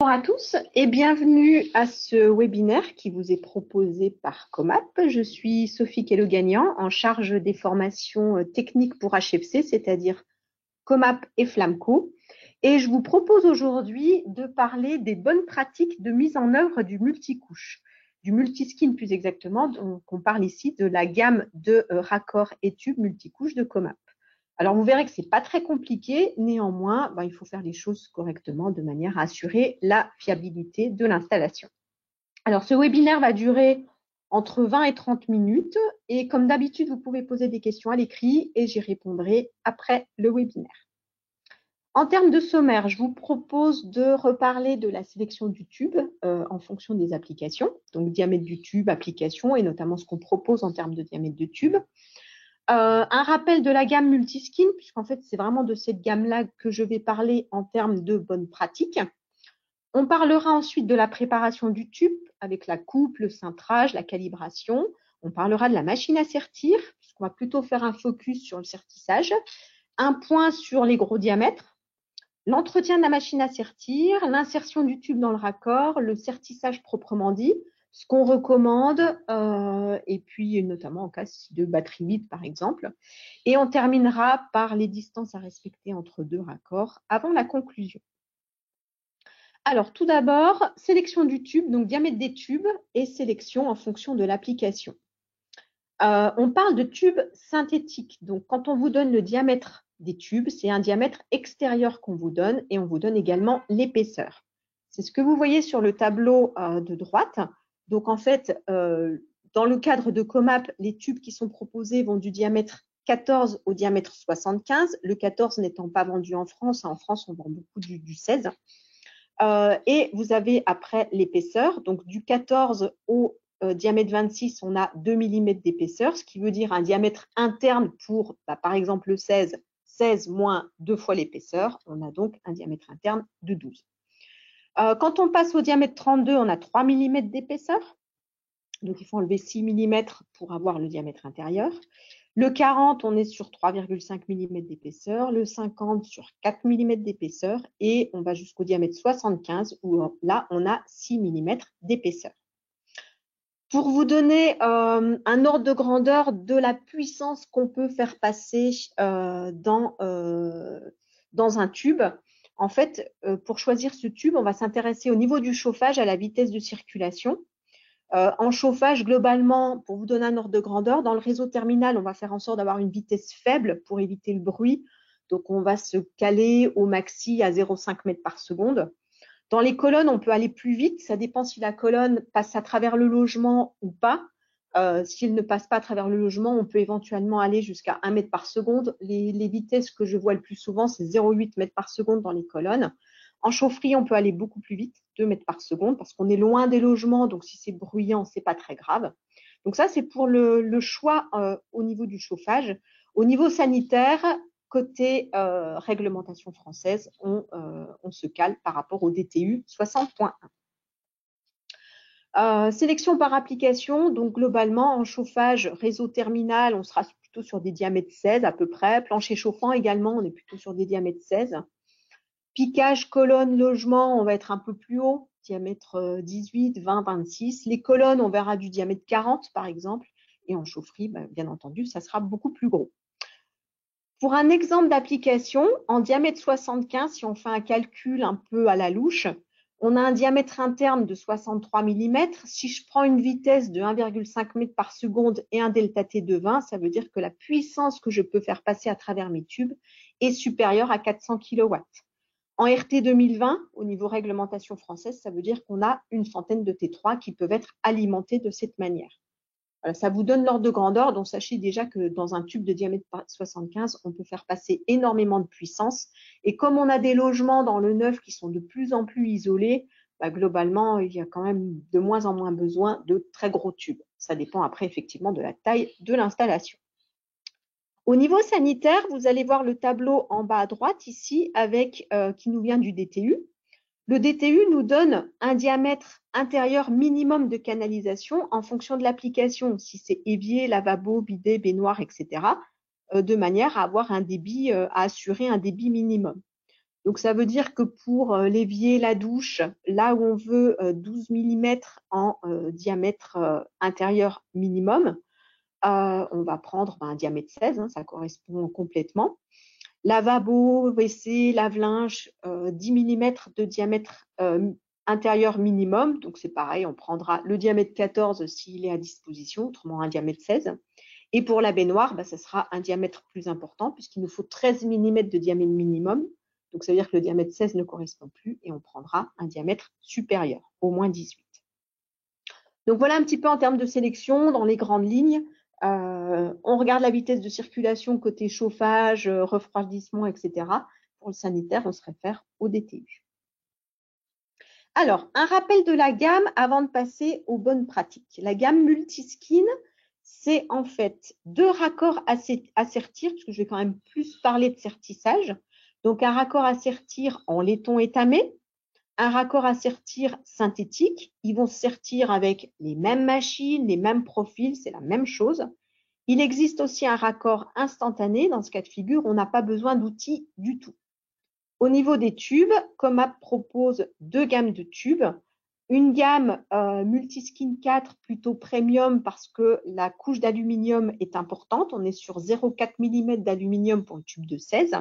Bonjour à tous et bienvenue à ce webinaire qui vous est proposé par Comap. Je suis Sophie Kello-Gagnant, en charge des formations techniques pour HFC, c'est-à-dire Comap et Flamco. Et je vous propose aujourd'hui de parler des bonnes pratiques de mise en œuvre du multicouche, du multiskin plus exactement. Donc on parle ici de la gamme de raccords et tubes multicouches de Comap. Alors, vous verrez que ce n'est pas très compliqué. Néanmoins, il faut faire les choses correctement de manière à assurer la fiabilité de l'installation. Alors, ce webinaire va durer entre 20 et 30 minutes. Et comme d'habitude, vous pouvez poser des questions à l'écrit et j'y répondrai après le webinaire. En termes de sommaire, je vous propose de reparler de la sélection du tube en fonction des applications. Donc, diamètre du tube, application et notamment ce qu'on propose en termes de diamètre de tube. Un rappel de la gamme Multiskin, puisqu'en fait, c'est vraiment de cette gamme-là que je vais parler en termes de bonnes pratiques. On parlera ensuite de la préparation du tube avec la coupe, le cintrage, la calibration. On parlera de la machine à sertir, puisqu'on va plutôt faire un focus sur le sertissage. Un point sur les gros diamètres. L'entretien de la machine à sertir, l'insertion du tube dans le raccord, le sertissage proprement dit, ce qu'on recommande, et puis notamment en cas de batterie vide par exemple. Et on terminera par les distances à respecter entre deux raccords avant la conclusion. Alors tout d'abord, sélection du tube, donc diamètre des tubes et sélection en fonction de l'application. On parle de tubes synthétiques, donc quand on vous donne le diamètre des tubes, c'est un diamètre extérieur qu'on vous donne et on vous donne également l'épaisseur. C'est ce que vous voyez sur le tableau de droite. Donc en fait, dans le cadre de Comap, les tubes qui sont proposés vont du diamètre 14 au diamètre 75, le 14 n'étant pas vendu en France. En France, on vend beaucoup du 16. Et vous avez après l'épaisseur, donc du 14 au diamètre 26, on a 2 mm d'épaisseur, ce qui veut dire un diamètre interne pour, par exemple, le 16, 16 moins 2 fois l'épaisseur, on a donc un diamètre interne de 12. Quand on passe au diamètre 32, on a 3 mm d'épaisseur, donc il faut enlever 6 mm pour avoir le diamètre intérieur. Le 40, on est sur 3,5 mm d'épaisseur, le 50 sur 4 mm d'épaisseur et on va jusqu'au diamètre 75 où là, on a 6 mm d'épaisseur. Pour vous donner un ordre de grandeur de la puissance qu'on peut faire passer dans un tube, en fait, pour choisir ce tube, on va s'intéresser au niveau du chauffage, à la vitesse de circulation. En chauffage, globalement, pour vous donner un ordre de grandeur, dans le réseau terminal, on va faire en sorte d'avoir une vitesse faible pour éviter le bruit. Donc, on va se caler au maxi à 0,5 mètres par seconde. Dans les colonnes, on peut aller plus vite. Ça dépend si la colonne passe à travers le logement ou pas. S'il ne passe pas à travers le logement, on peut éventuellement aller jusqu'à 1 mètre par seconde. Les vitesses que je vois le plus souvent, c'est 0,8 mètres par seconde dans les colonnes. En chaufferie, on peut aller beaucoup plus vite, 2 mètres par seconde, parce qu'on est loin des logements, donc si c'est bruyant, ce n'est pas très grave. Donc ça, c'est pour le choix au niveau du chauffage. Au niveau sanitaire, côté réglementation française, on se cale par rapport au DTU 60.1. Sélection par application, donc globalement en chauffage réseau terminal, on sera plutôt sur des diamètres 16 à peu près. Plancher chauffant également, on est plutôt sur des diamètres 16. Piquage, colonne, logement, on va être un peu plus haut, diamètre 18, 20, 26. Les colonnes, on verra du diamètre 40 par exemple. Et en chaufferie, bien entendu, ça sera beaucoup plus gros. Pour un exemple d'application, en diamètre 75, si on fait un calcul un peu à la louche, on a un diamètre interne de 63 mm. Si je prends une vitesse de 1,5 m par seconde et un delta T de 20, ça veut dire que la puissance que je peux faire passer à travers mes tubes est supérieure à 400 kW. En RT 2020, au niveau réglementation française, ça veut dire qu'on a une centaine de T3 qui peuvent être alimentés de cette manière. Voilà, ça vous donne l'ordre de grandeur, donc sachez déjà que dans un tube de diamètre 75, on peut faire passer énormément de puissance. Et comme on a des logements dans le neuf qui sont de plus en plus isolés, globalement, il y a quand même de moins en moins besoin de très gros tubes. Ça dépend après effectivement de la taille de l'installation. Au niveau sanitaire, vous allez voir le tableau en bas à droite ici avec qui nous vient du DTU. Le DTU nous donne un diamètre intérieur minimum de canalisation en fonction de l'application, si c'est évier, lavabo, bidet, baignoire, etc., de manière à avoir un débit, à assurer un débit minimum. Donc, ça veut dire que pour l'évier, la douche, là où on veut 12 mm en diamètre intérieur minimum, on va prendre un diamètre 16, hein, ça correspond complètement. Lavabo, WC, lave-linge, 10 mm de diamètre intérieur minimum. Donc, c'est pareil, on prendra le diamètre 14 s'il est à disposition, autrement un diamètre 16. Et pour la baignoire, ça sera un diamètre plus important puisqu'il nous faut 13 mm de diamètre minimum. Donc, ça veut dire que le diamètre 16 ne correspond plus et on prendra un diamètre supérieur, au moins 18. Donc, voilà un petit peu en termes de sélection, dans les grandes lignes. On regarde la vitesse de circulation côté chauffage, refroidissement, etc. Pour le sanitaire, on se réfère au DTU. Alors, un rappel de la gamme avant de passer aux bonnes pratiques. La gamme Multiskin, c'est en fait 2 raccords à sertir, parce que je vais quand même plus parler de sertissage. Donc, un raccord à sertir en laiton étamé, un raccord à sertir synthétique. Ils vont se sertir avec les mêmes machines, les mêmes profils, c'est la même chose. Il existe aussi un raccord instantané. Dans ce cas de figure, on n'a pas besoin d'outils du tout. Au niveau des tubes, Comap propose 2 gammes de tubes. Une gamme Multiskin 4 plutôt premium parce que la couche d'aluminium est importante. On est sur 0,4 mm d'aluminium pour le tube de 16.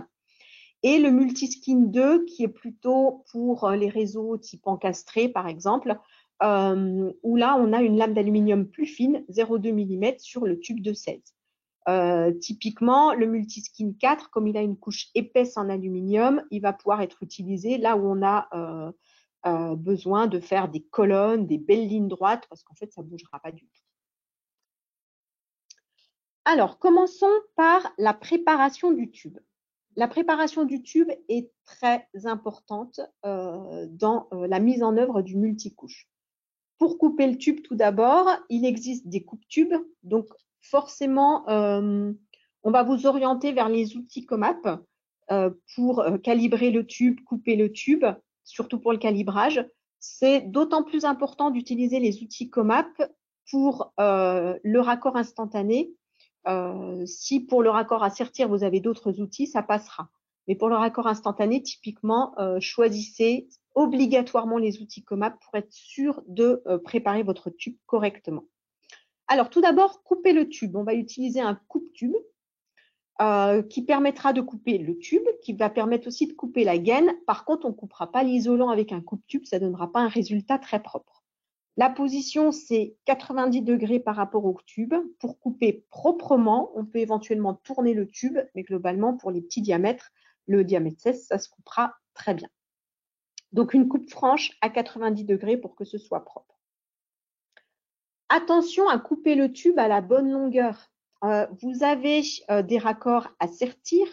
Et le Multiskin 2 qui est plutôt pour les réseaux type encastré par exemple, où là on a une lame d'aluminium plus fine, 0,2 mm sur le tube de 16. Typiquement, le Multiskin 4, comme il a une couche épaisse en aluminium, il va pouvoir être utilisé là où on a besoin de faire des colonnes, des belles lignes droites, parce qu'en fait, ça ne bougera pas du tout. Alors, commençons par la préparation du tube. La préparation du tube est très importante dans la mise en œuvre du multicouche. Pour couper le tube, tout d'abord, il existe des coupes-tubes. Donc, forcément, on va vous orienter vers les outils Comap pour calibrer le tube, couper le tube, surtout pour le calibrage. C'est d'autant plus important d'utiliser les outils Comap pour le raccord instantané. Si pour le raccord à sertir, vous avez d'autres outils, ça passera. Mais pour le raccord instantané, typiquement, choisissez obligatoirement les outils Comap pour être sûr de préparer votre tube correctement. Alors, tout d'abord, couper le tube. On va utiliser un coupe-tube qui permettra de couper le tube, qui va permettre aussi de couper la gaine. Par contre, on ne coupera pas l'isolant avec un coupe-tube, ça ne donnera pas un résultat très propre. La position, c'est 90 degrés par rapport au tube. Pour couper proprement, on peut éventuellement tourner le tube, mais globalement, pour les petits diamètres, le diamètre 16, ça se coupera très bien. Donc, une coupe franche à 90 degrés pour que ce soit propre. Attention à couper le tube à la bonne longueur. Vous avez des raccords à sertir.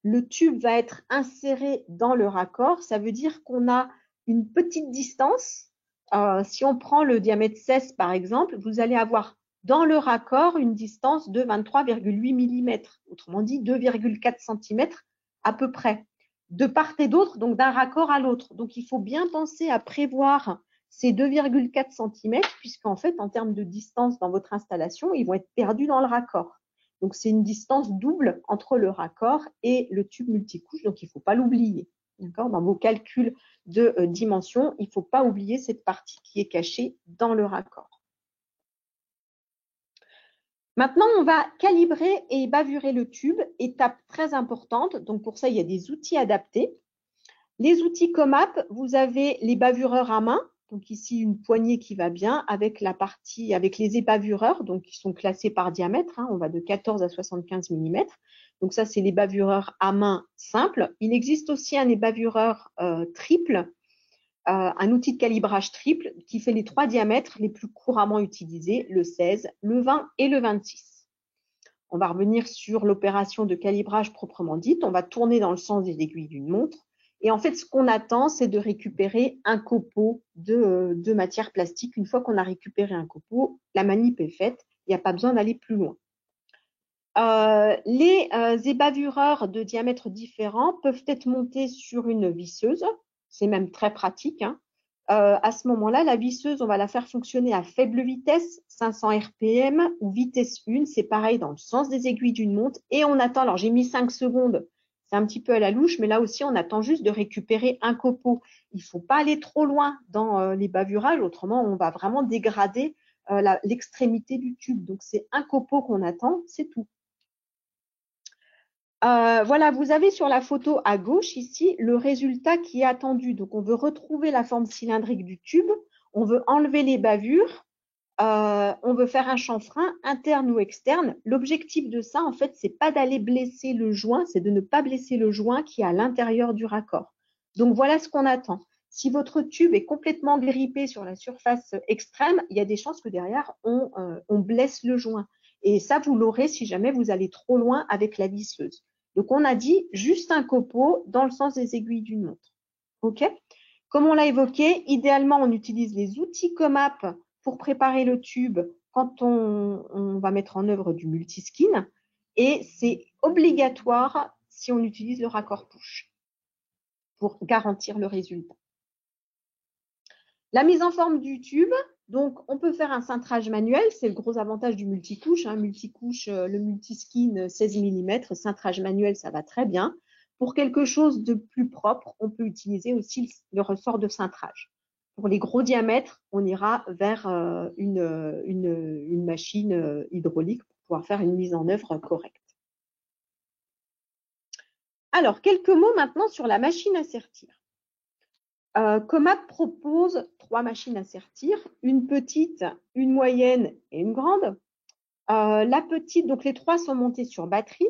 Le tube va être inséré dans le raccord. Ça veut dire qu'on a une petite distance. Si on prend le diamètre 16 par exemple, vous allez avoir dans le raccord une distance de 23,8 mm, autrement dit 2,4 cm à peu près, de part et d'autre, donc d'un raccord à l'autre. Donc il faut bien penser à prévoir ces 2,4 cm, puisqu'en fait, en termes de distance dans votre installation, ils vont être perdus dans le raccord. Donc c'est une distance double entre le raccord et le tube multicouche, donc il ne faut pas l'oublier. Dans vos calculs de dimension, il ne faut pas oublier cette partie qui est cachée dans le raccord. Maintenant, on va calibrer et bavurer le tube, étape très importante. Donc pour ça, il y a des outils adaptés. Les outils Comap, vous avez les bavureurs à main. Donc ici, une poignée qui va bien avec la partie, avec les ébavureurs, donc qui sont classés par diamètre. On va de 14 à 75 mm. Donc ça, c'est les bavureurs à main simples. Il existe aussi un ébavureur triple, un outil de calibrage triple qui fait les 3 diamètres les plus couramment utilisés, le 16, le 20 et le 26. On va revenir sur l'opération de calibrage proprement dite. On va tourner dans le sens des aiguilles d'une montre. Et en fait, ce qu'on attend, c'est de récupérer un copeau de matière plastique. Une fois qu'on a récupéré un copeau, la manip est faite. Il n'y a pas besoin d'aller plus loin. Les ébavureurs de diamètres différents peuvent être montés sur une visseuse. C'est même très pratique. À ce moment-là, la visseuse, on va la faire fonctionner à faible vitesse, 500 RPM ou vitesse 1. C'est pareil dans le sens des aiguilles d'une montre. Et on attend, alors j'ai mis 5 secondes. c'est un petit peu à la louche, mais là aussi, on attend juste de récupérer un copeau. Il ne faut pas aller trop loin dans les bavurages, autrement, on va vraiment dégrader l'extrémité du tube. Donc, c'est un copeau qu'on attend, c'est tout. Voilà, vous avez sur la photo à gauche ici le résultat qui est attendu. Donc, on veut retrouver la forme cylindrique du tube, on veut enlever les bavures, on veut faire un chanfrein interne ou externe. L'objectif de ça, en fait, c'est pas d'aller blesser le joint, c'est de ne pas blesser le joint qui est à l'intérieur du raccord. Donc, voilà ce qu'on attend. Si votre tube est complètement grippé sur la surface extrême, il y a des chances que derrière, on blesse le joint. Et ça, vous l'aurez si jamais vous allez trop loin avec la visseuse. Donc, on a dit juste un copeau dans le sens des aiguilles d'une montre. OK? Comme on l'a évoqué, idéalement, on utilise les outils Comap pour préparer le tube quand on va mettre en œuvre du multiskin. Et c'est obligatoire si on utilise le raccord push pour garantir le résultat. La mise en forme du tube, donc on peut faire un cintrage manuel, c'est le gros avantage du multicouche. Multicouche, le multiskin 16 mm, cintrage manuel, ça va très bien. Pour quelque chose de plus propre, on peut utiliser aussi le ressort de cintrage. Pour les gros diamètres, on ira vers une machine hydraulique pour pouvoir faire une mise en œuvre correcte. Alors, quelques mots maintenant sur la machine à sertir. Comap propose 3 machines à sertir, une petite, une moyenne et une grande. La petite, donc les 3 sont montées sur batterie.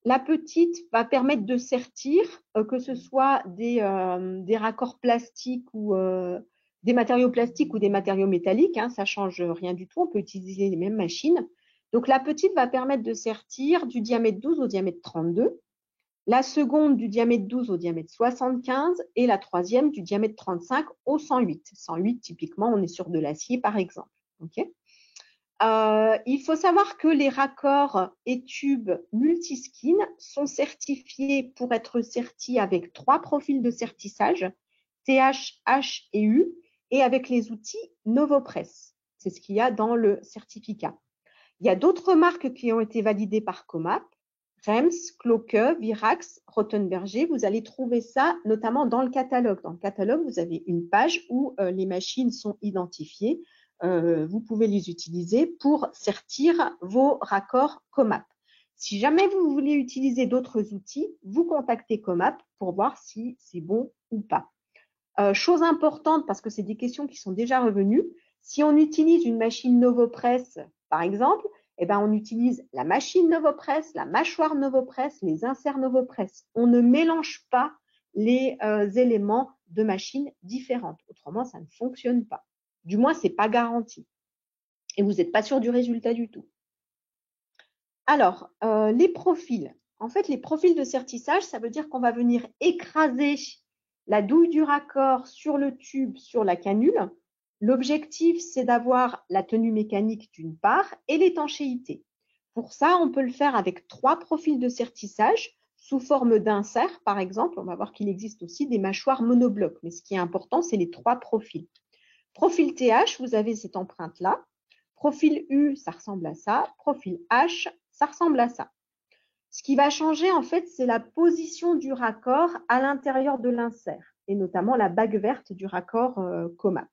La petite va permettre de sertir, que ce soit des raccords plastiques ou des matériaux plastiques ou des matériaux métalliques, ça change rien du tout, on peut utiliser les mêmes machines. Donc la petite va permettre de sertir du diamètre 12 au diamètre 32. La seconde du diamètre 12 au diamètre 75 et la troisième du diamètre 35 au 108. 108, typiquement, on est sur de l'acier, par exemple. Okay. Il faut savoir que les raccords et tubes multiskin sont certifiés pour être sertis avec 3 profils de sertissage, TH, H et U, et avec les outils Novopress. C'est ce qu'il y a dans le certificat. Il y a d'autres marques qui ont été validées par Comap, Rems, Cloque, Virax, Rottenberger. Vous allez trouver ça notamment dans le catalogue. Dans le catalogue, vous avez une page où les machines sont identifiées. Vous pouvez les utiliser pour sertir vos raccords Comap. Si jamais vous voulez utiliser d'autres outils, vous contactez Comap pour voir si c'est bon ou pas. Chose importante, parce que c'est des questions qui sont déjà revenues, si on utilise une machine Novopress, par exemple, on utilise la machine Novopress, la mâchoire Novopress, les inserts Novopress. On ne mélange pas les éléments de machines différentes. Autrement, ça ne fonctionne pas. Du moins, ce n'est pas garanti. Et vous n'êtes pas sûr du résultat du tout. Alors, les profils. En fait, les profils de sertissage, ça veut dire qu'on va venir écraser la douille du raccord sur le tube, sur la canule. L'objectif, c'est d'avoir la tenue mécanique d'une part et l'étanchéité. Pour ça, on peut le faire avec 3 profils de sertissage sous forme d'insert, par exemple. On va voir qu'il existe aussi des mâchoires monoblocs, mais ce qui est important, c'est les 3 profils. Profil TH, vous avez cette empreinte-là. Profil U, ça ressemble à ça. Profil H, ça ressemble à ça. Ce qui va changer, en fait, c'est la position du raccord à l'intérieur de l'insert, et notamment la bague verte du raccord Comap.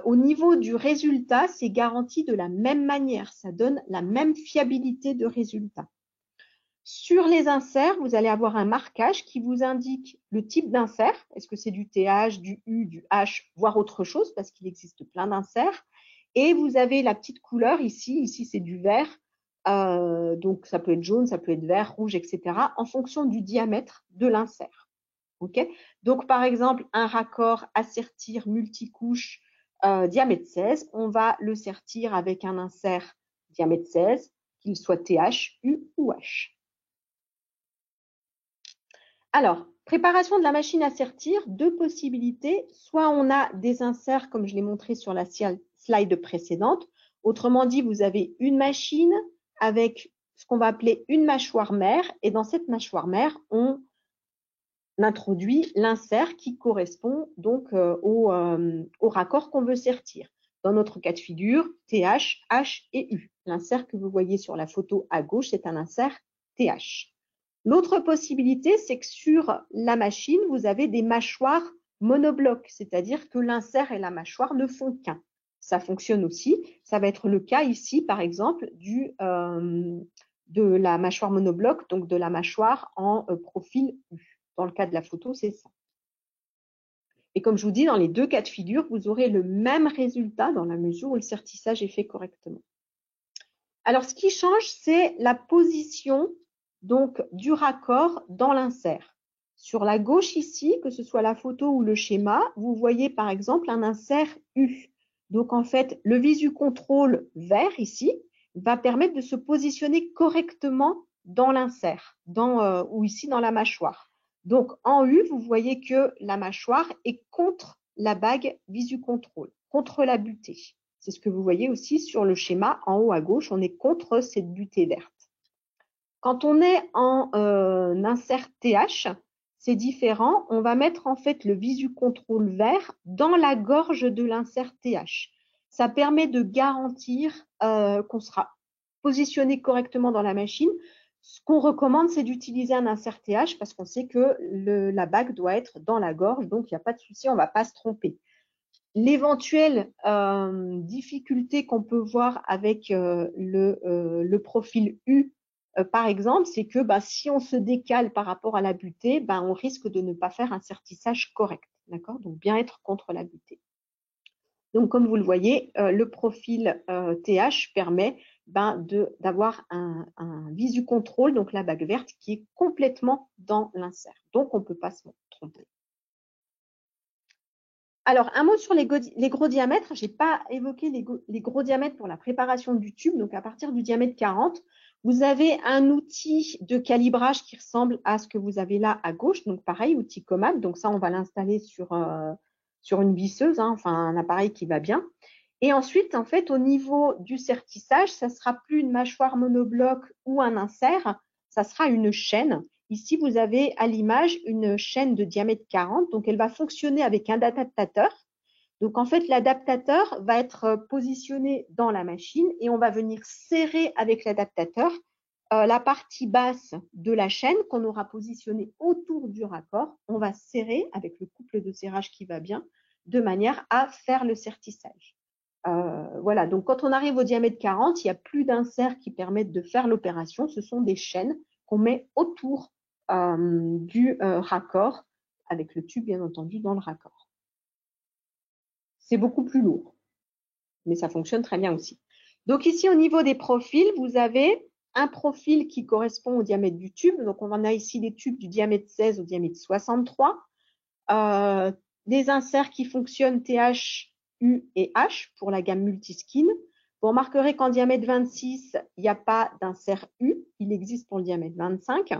Au niveau du résultat, c'est garanti de la même manière. Ça donne la même fiabilité de résultat. Sur les inserts, vous allez avoir un marquage qui vous indique le type d'insert. Est-ce que c'est du TH, du U, du H, voire autre chose, parce qu'il existe plein d'inserts. Et vous avez la petite couleur ici. Ici, c'est du vert. Donc, ça peut être jaune, ça peut être vert, rouge, etc. en fonction du diamètre de l'insert. Okay. Donc, par exemple, un raccord à sertir multicouche diamètre 16, on va le sertir avec un insert diamètre 16, qu'il soit TH, U ou H. Alors, préparation de la machine à sertir, 2 possibilités. Soit on a des inserts, comme je l'ai montré sur la slide précédente. Autrement dit, vous avez une machine avec ce qu'on va appeler une mâchoire mère. Et dans cette mâchoire mère, on introduit l'insert qui correspond donc au raccord qu'on veut sertir. Dans notre cas de figure, TH, H et U. L'insert que vous voyez sur la photo à gauche, c'est un insert TH. L'autre possibilité, c'est que sur la machine, vous avez des mâchoires monoblocs, c'est-à-dire que l'insert et la mâchoire ne font qu'un. Ça fonctionne aussi. Ça va être le cas ici, par exemple, de la mâchoire monobloc, donc de la mâchoire en profil U. Dans le cas de la photo, c'est ça. Et comme je vous dis, dans les deux cas de figure, vous aurez le même résultat dans la mesure où le sertissage est fait correctement. Alors, ce qui change, c'est la position donc, du raccord dans l'insert. Sur la gauche ici, que ce soit la photo ou le schéma, vous voyez par exemple un insert U. Donc, en fait, le visu contrôle vert ici va permettre de se positionner correctement dans l'insert, ou ici dans la mâchoire. Donc, en U, vous voyez que la mâchoire est contre la bague visu contrôle, contre la butée. C'est ce que vous voyez aussi sur le schéma en haut à gauche, on est contre cette butée verte. Quand on est en insert TH, c'est différent. On va mettre en fait le visu contrôle vert dans la gorge de l'insert TH. Ça permet de garantir qu'on sera positionné correctement dans la machine. Ce qu'on recommande, c'est d'utiliser un insert TH parce qu'on sait que la bague doit être dans la gorge, donc il n'y a pas de souci, on ne va pas se tromper. L'éventuelle difficulté qu'on peut voir avec le profil U, par exemple, c'est que si on se décale par rapport à la butée, on risque de ne pas faire un sertissage correct. D'accord? Donc, bien être contre la butée. Donc, comme vous le voyez, le profil TH permet d'avoir un visu contrôle, donc la bague verte, qui est complètement dans l'insert. Donc, on ne peut pas se tromper. Alors, un mot sur les gros diamètres. Je n'ai pas évoqué les gros diamètres pour la préparation du tube. Donc, à partir du diamètre 40, vous avez un outil de calibrage qui ressemble à ce que vous avez là à gauche. Donc, pareil, outil Comap. Donc, ça, on va l'installer sur une visseuse, enfin, un appareil qui va bien. Et ensuite, en fait, au niveau du sertissage, ça ne sera plus une mâchoire monobloc ou un insert, ça sera une chaîne. Ici, vous avez à l'image une chaîne de diamètre 40, donc elle va fonctionner avec un adaptateur. Donc en fait, l'adaptateur va être positionné dans la machine et on va venir serrer avec l'adaptateur la partie basse de la chaîne qu'on aura positionnée autour du raccord. On va serrer avec le couple de serrage qui va bien, de manière à faire le sertissage. Voilà, donc quand on arrive au diamètre 40, il n'y a plus d'inserts qui permettent de faire l'opération. Ce sont des chaînes qu'on met autour du raccord, avec le tube bien entendu dans le raccord. C'est beaucoup plus lourd, mais ça fonctionne très bien aussi. Donc ici, au niveau des profils, vous avez un profil qui correspond au diamètre du tube. Donc on en a ici des tubes du diamètre 16 au diamètre 63. Des inserts qui fonctionnent TH, U et H pour la gamme multiskin. Vous remarquerez qu'en diamètre 26, il n'y a pas d'insert U, il existe pour le diamètre 25.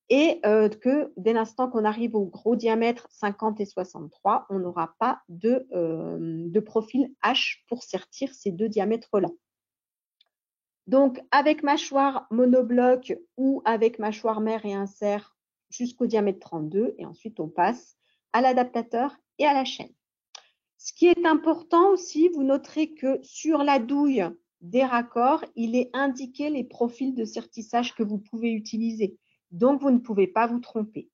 Et que dès l'instant qu'on arrive au gros diamètre 50 et 63, on n'aura pas de profil H pour sertir ces deux diamètres-là. Donc, avec mâchoire monobloc ou avec mâchoire mère et insert jusqu'au diamètre 32, et ensuite on passe à l'adaptateur et à la chaîne. Ce qui est important aussi, vous noterez que sur la douille des raccords, il est indiqué les profils de sertissage que vous pouvez utiliser. Donc, vous ne pouvez pas vous tromper.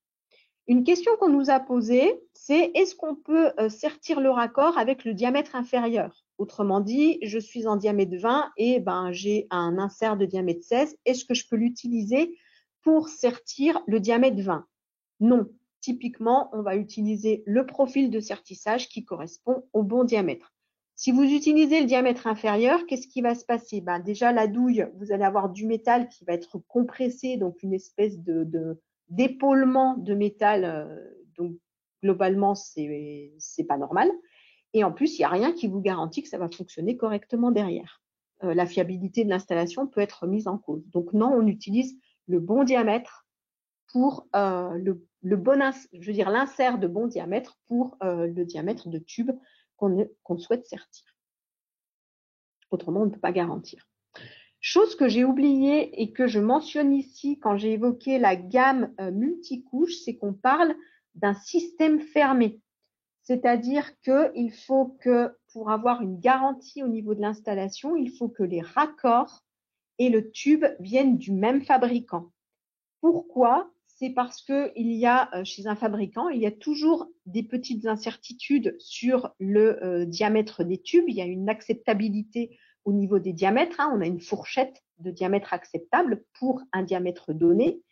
Une question qu'on nous a posée, c'est est-ce qu'on peut sertir le raccord avec le diamètre inférieur? Autrement dit, je suis en diamètre 20 et j'ai un insert de diamètre 16. Est-ce que je peux l'utiliser pour sertir le diamètre 20? Non. Typiquement, on va utiliser le profil de sertissage qui correspond au bon diamètre. Si vous utilisez le diamètre inférieur, qu'est-ce qui va se passer? Déjà, la douille, vous allez avoir du métal qui va être compressé, donc une espèce d'épaulement de métal. Donc, globalement, c'est pas normal. Et en plus, il n'y a rien qui vous garantit que ça va fonctionner correctement derrière. La fiabilité de l'installation peut être mise en cause. Donc, non, on utilise le bon diamètre pour l'insert de bon diamètre pour le diamètre de tube qu'on souhaite sertir. Autrement, on ne peut pas garantir. Chose que j'ai oubliée et que je mentionne ici quand j'ai évoqué la gamme multicouche, c'est qu'on parle d'un système fermé. C'est-à-dire qu'il faut que, pour avoir une garantie au niveau de l'installation, il faut que les raccords et le tube viennent du même fabricant. Pourquoi? c'est parce que il y a chez un fabricant, il y a toujours des petites incertitudes sur le diamètre des tubes. Il y a une acceptabilité au niveau des diamètres, hein. On a une fourchette de diamètre acceptable pour un diamètre donné.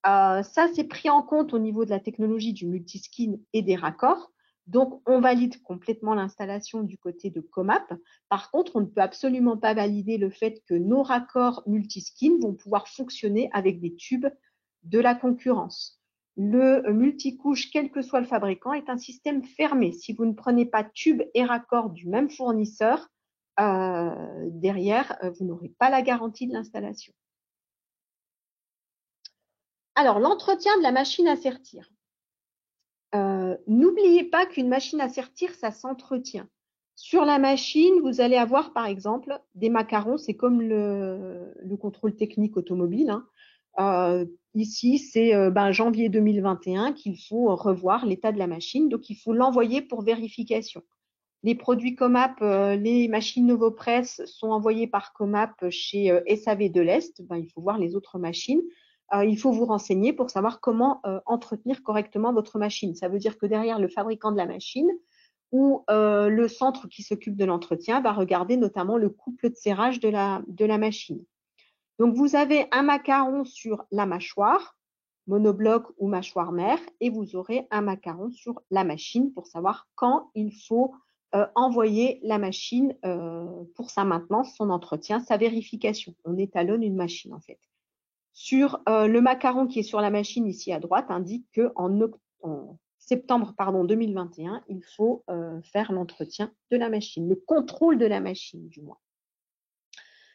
Ça, c'est pris en compte au niveau de la technologie du multiskin et des raccords. Donc, on valide complètement l'installation du côté de Comap. Par contre, on ne peut absolument pas valider le fait que nos raccords multiskin vont pouvoir fonctionner avec des tubes de la concurrence. Le multicouche, quel que soit le fabricant, est un système fermé. Si vous ne prenez pas tube et raccord du même fournisseur, derrière, vous n'aurez pas la garantie de l'installation. Alors, l'entretien de la machine à sertir. N'oubliez pas qu'une machine à sertir, ça s'entretient. Sur la machine, vous allez avoir, par exemple, des macarons. C'est comme le contrôle technique automobile, hein. Ici, c'est janvier 2021 qu'il faut revoir l'état de la machine. Donc, il faut l'envoyer pour vérification. Les produits Comap, les machines Novopress sont envoyées par Comap chez SAV de l'Est. Il faut voir les autres machines. Il faut vous renseigner pour savoir comment entretenir correctement votre machine. Ça veut dire que derrière le fabricant de la machine ou le centre qui s'occupe de l'entretien va regarder notamment le couple de serrage de la machine. Donc, vous avez un macaron sur la mâchoire, monobloc ou mâchoire mère, et vous aurez un macaron sur la machine pour savoir quand il faut envoyer la machine pour sa maintenance, son entretien, sa vérification. On étalonne une machine en fait. Sur le macaron qui est sur la machine ici à droite indique qu'en septembre 2021, il faut faire l'entretien de la machine, le contrôle de la machine du moins.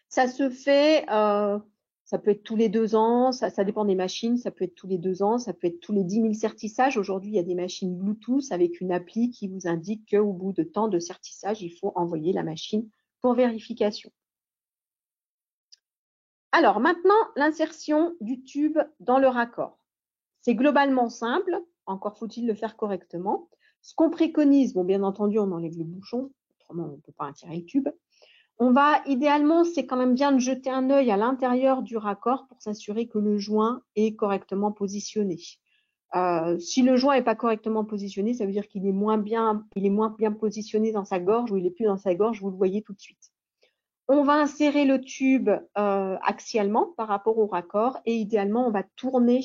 Ça se fait, ça peut être tous les 2 ans, ça dépend des machines, ça peut être tous les 2 ans, ça peut être tous les 10 000 sertissages. Aujourd'hui, il y a des machines Bluetooth avec une appli qui vous indique qu'au bout de tant de sertissage, il faut envoyer la machine pour vérification. Alors maintenant, l'insertion du tube dans le raccord. C'est globalement simple, encore faut-il le faire correctement. Ce qu'on préconise, bon, bien entendu, on enlève le bouchon, autrement on ne peut pas insérer le tube. On va, idéalement, c'est quand même bien de jeter un œil à l'intérieur du raccord pour s'assurer que le joint est correctement positionné. Si le joint n'est pas correctement positionné, ça veut dire qu'il est moins bien positionné dans sa gorge ou il est plus dans sa gorge, vous le voyez tout de suite. On va insérer le tube axialement par rapport au raccord et idéalement, on va tourner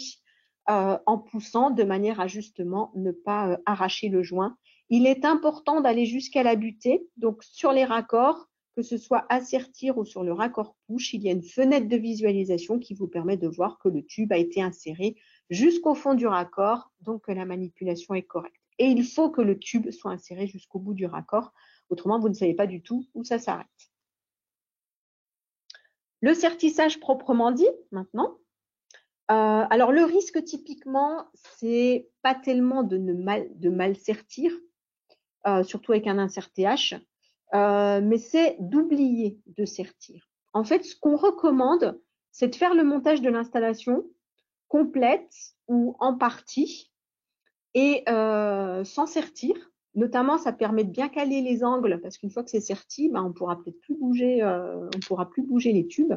en poussant de manière à justement ne pas arracher le joint. Il est important d'aller jusqu'à la butée. Donc, sur les raccords, que ce soit à sertir ou sur le raccord push, il y a une fenêtre de visualisation qui vous permet de voir que le tube a été inséré jusqu'au fond du raccord, donc que la manipulation est correcte. Et il faut que le tube soit inséré jusqu'au bout du raccord. Autrement, vous ne savez pas du tout où ça s'arrête. Le sertissage proprement dit, maintenant. Alors, le risque typiquement, c'est pas tellement de mal sertir, surtout avec un insert TH, mais c'est d'oublier de sertir. En fait, ce qu'on recommande, c'est de faire le montage de l'installation complète ou en partie et sans sertir. Notamment, ça permet de bien caler les angles parce qu'une fois que c'est serti, on pourra peut-être plus bouger, on pourra plus bouger les tubes.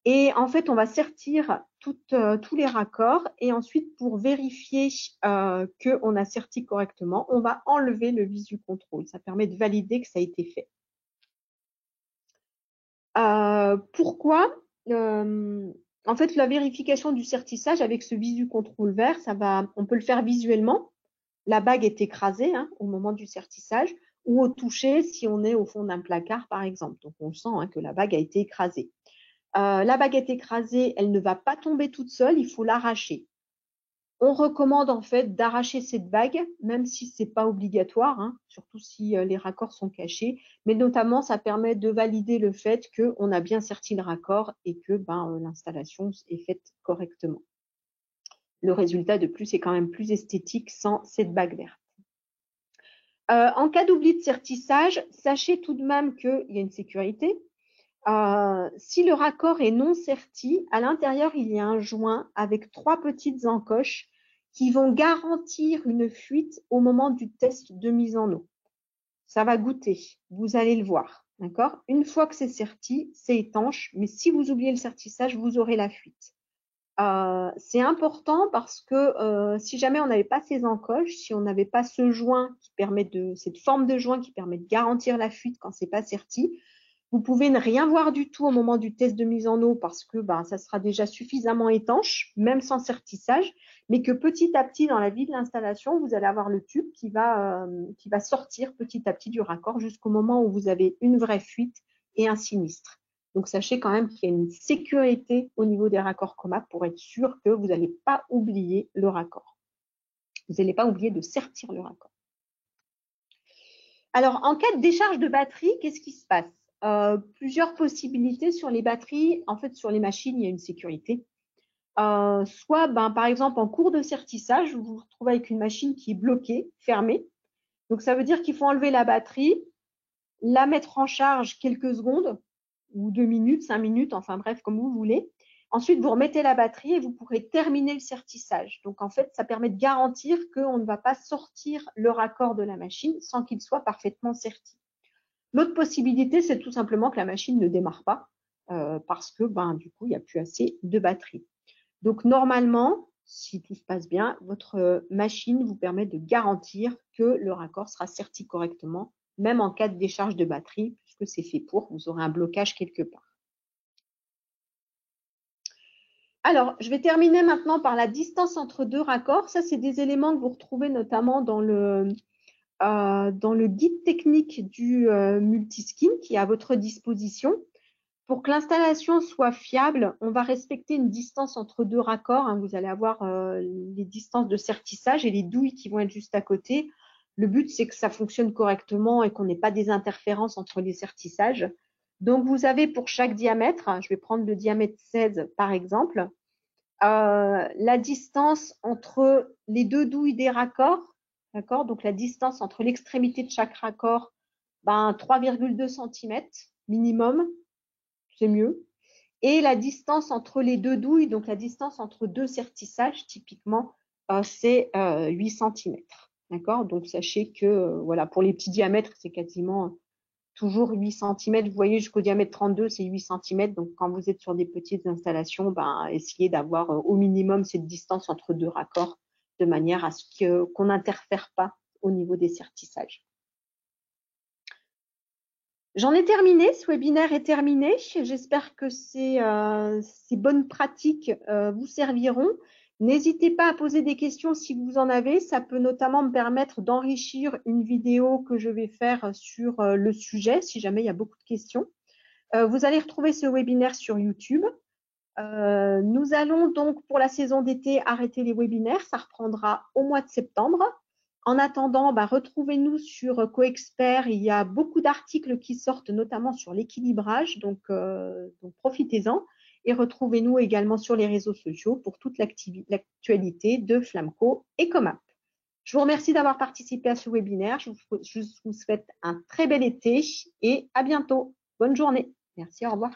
Et en fait, on va sertir tous les raccords et ensuite, pour vérifier qu'on a serti correctement, on va enlever le visu contrôle. Ça permet de valider que ça a été fait. Pourquoi en fait, la vérification du sertissage avec ce visu contrôle vert, on peut le faire visuellement. La bague est écrasée au moment du sertissage ou au toucher si on est au fond d'un placard, par exemple. Donc, on sent que la bague a été écrasée. La baguette écrasée, elle ne va pas tomber toute seule, il faut l'arracher. On recommande en fait d'arracher cette bague, même si ce n'est pas obligatoire, surtout si les raccords sont cachés, mais notamment ça permet de valider le fait qu'on a bien serti le raccord et que l'installation est faite correctement. Le résultat de plus est quand même plus esthétique sans cette bague verte. En cas d'oubli de sertissage, sachez tout de même qu'il y a une sécurité. Si le raccord est non serti, à l'intérieur, il y a un joint avec 3 petites encoches qui vont garantir une fuite au moment du test de mise en eau. Ça va goûter, vous allez le voir. D'accord ? Une fois que c'est serti, c'est étanche, mais si vous oubliez le sertissage, vous aurez la fuite. C'est important parce que si jamais on n'avait pas ces encoches, si on n'avait pas ce joint qui permet cette forme de joint qui permet de garantir la fuite quand c'est pas serti, vous pouvez ne rien voir du tout au moment du test de mise en eau parce que ça sera déjà suffisamment étanche, même sans sertissage, mais que petit à petit, dans la vie de l'installation, vous allez avoir le tube qui va sortir petit à petit du raccord jusqu'au moment où vous avez une vraie fuite et un sinistre. Donc, sachez quand même qu'il y a une sécurité au niveau des raccords Comap pour être sûr que vous n'allez pas oublier le raccord. Vous n'allez pas oublier de sertir le raccord. Alors, en cas de décharge de batterie, qu'est-ce qui se passe? Plusieurs possibilités sur les batteries. En fait, sur les machines, il y a une sécurité. Soit, par exemple, en cours de sertissage, vous vous retrouvez avec une machine qui est bloquée, fermée. Donc, ça veut dire qu'il faut enlever la batterie, la mettre en charge quelques secondes, ou 2 minutes, 5 minutes, enfin bref, comme vous voulez. Ensuite, vous remettez la batterie et vous pourrez terminer le sertissage. Donc, en fait, ça permet de garantir qu'on ne va pas sortir le raccord de la machine sans qu'il soit parfaitement serti. L'autre possibilité, c'est tout simplement que la machine ne démarre pas parce que, du coup, il n'y a plus assez de batterie. Donc, normalement, si tout se passe bien, votre machine vous permet de garantir que le raccord sera serti correctement, même en cas de décharge de batterie, puisque c'est fait pour, vous aurez un blocage quelque part. Alors, je vais terminer maintenant par la distance entre deux raccords. Ça, c'est des éléments que vous retrouvez notamment dans le guide technique du Multiskin qui est à votre disposition. Pour que l'installation soit fiable, on va respecter une distance entre deux raccords. Vous allez avoir les distances de sertissage et les douilles qui vont être juste à côté. Le but, c'est que ça fonctionne correctement et qu'on n'ait pas des interférences entre les sertissages. Donc, vous avez pour chaque diamètre, je vais prendre le diamètre 16 par exemple, la distance entre les deux douilles des raccords, d'accord? Donc, la distance entre l'extrémité de chaque raccord, 3,2 cm minimum, c'est mieux. Et la distance entre les deux douilles, donc la distance entre deux sertissages, typiquement, c'est 8 cm. D'accord? Donc, sachez que, voilà, pour les petits diamètres, c'est quasiment toujours 8 cm. Vous voyez, jusqu'au diamètre 32, c'est 8 cm. Donc, quand vous êtes sur des petites installations, essayez d'avoir au minimum cette distance entre deux raccords de manière à ce qu'on n'interfère pas au niveau des sertissages. J'en ai terminé, ce webinaire est terminé. J'espère que ces bonnes pratiques vous serviront. N'hésitez pas à poser des questions si vous en avez. Ça peut notamment me permettre d'enrichir une vidéo que je vais faire sur le sujet, si jamais il y a beaucoup de questions. Vous allez retrouver ce webinaire sur YouTube. Nous allons donc, pour la saison d'été, arrêter les webinaires. Ça reprendra au mois de septembre. En attendant, retrouvez-nous sur CoExpert. Il y a beaucoup d'articles qui sortent, notamment sur l'équilibrage, donc profitez-en. Et retrouvez-nous également sur les réseaux sociaux pour toute l'actualité de Flamco et Comap. Je vous remercie d'avoir participé à ce webinaire. Je vous souhaite un très bel été et à bientôt. Bonne journée. Merci, au revoir.